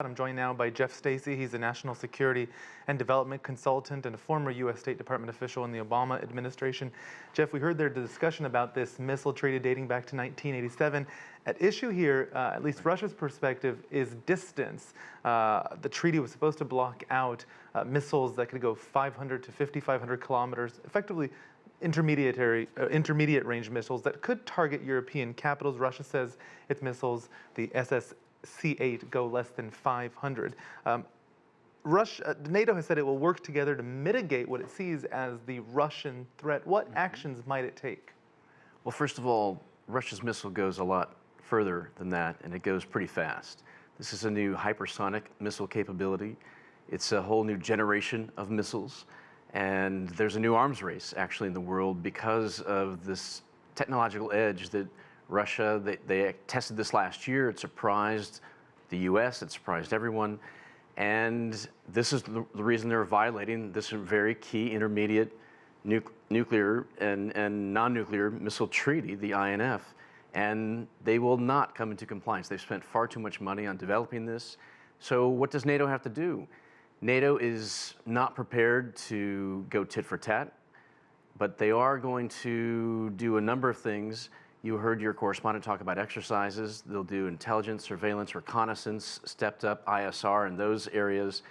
I'm joined now by Jeff Stacey. He's a national security and development consultant and a former US State Department official in the Obama administration. Jeff, we heard there the discussion about this missile treaty dating back to 1987. At issue here, at least Russia's perspective, is distance. The treaty was supposed to block out missiles that could go 500 to 5,500 kilometers, effectively intermediate range missiles that could target European capitals. Russia says its missiles, the C8, go less than 500. NATO has said it will work together to mitigate what it sees as the Russian threat. What actions might it take? Well, first of all, Russia's missile goes a lot further than that, and it goes pretty fast. This is a new hypersonic missile capability. It's a whole new generation of missiles, and there's a new arms race actually in the world because of this technological edge that Russia, they tested this last year. It surprised the US, it surprised everyone. And this is the reason they're violating this very key intermediate nuclear and non-nuclear missile treaty, the INF. And they will not come into compliance. They've spent far too much money on developing this. So what does NATO have to do? NATO is not prepared to go tit for tat, but they are going to do a number of things. You heard your correspondent talk about exercises. They'll do intelligence, surveillance, reconnaissance, stepped up ISR in those areas.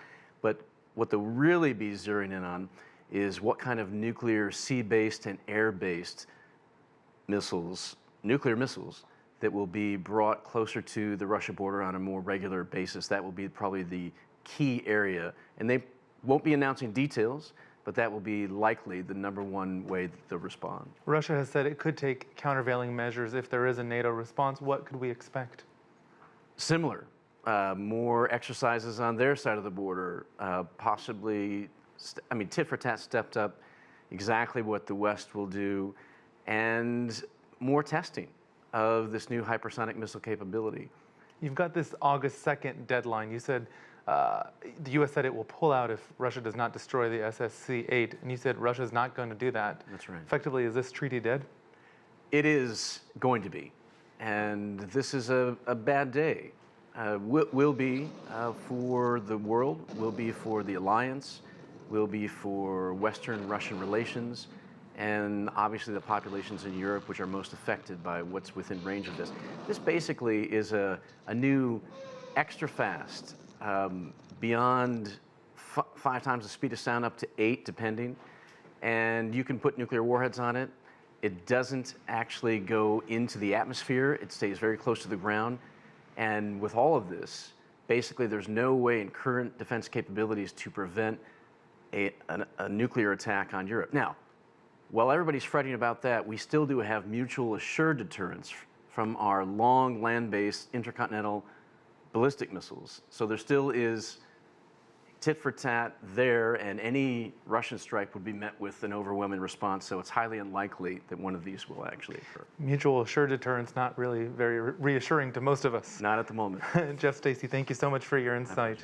But what they'll really be zeroing in on is what kind of nuclear sea-based and air-based missiles, nuclear missiles, that will be brought closer to the Russia border on a more regular basis. That will be probably the key area. And they won't be announcing details, but that will be likely the #1 way that they'll respond. Russia has said it could take countervailing measures if there is a NATO response. What could we expect? Similar. More exercises on their side of the border, possibly, tit for tat stepped up, exactly what the West will do, and more testing of this new hypersonic missile capability. You've got this August 2nd deadline. You said the U.S. said it will pull out if Russia does not destroy the SSC-8, and you said Russia's not going to do that. That's right. Effectively, is this treaty dead? It is going to be, and this is a bad day. Will be for the world, will be for the alliance, will be for Western-Russian relations, and obviously the populations in Europe which are most affected by what's within range of this. This basically is a new extra fast, beyond 5 times the speed of sound, up to 8 depending, and you can put nuclear warheads on it. It doesn't actually go into the atmosphere, it stays very close to the ground, and with all of this, basically there's no way in current defense capabilities to prevent a nuclear attack on Europe. Now, while everybody's fretting about that, we still do have mutual assured deterrence from our long land-based intercontinental ballistic missiles. So there still is tit for tat there, and any Russian strike would be met with an overwhelming response, so it's highly unlikely that one of these will actually occur. Mutual assured deterrence, not really very reassuring to most of us. Not at the moment. Jeff Stacey, thank you so much for your insight.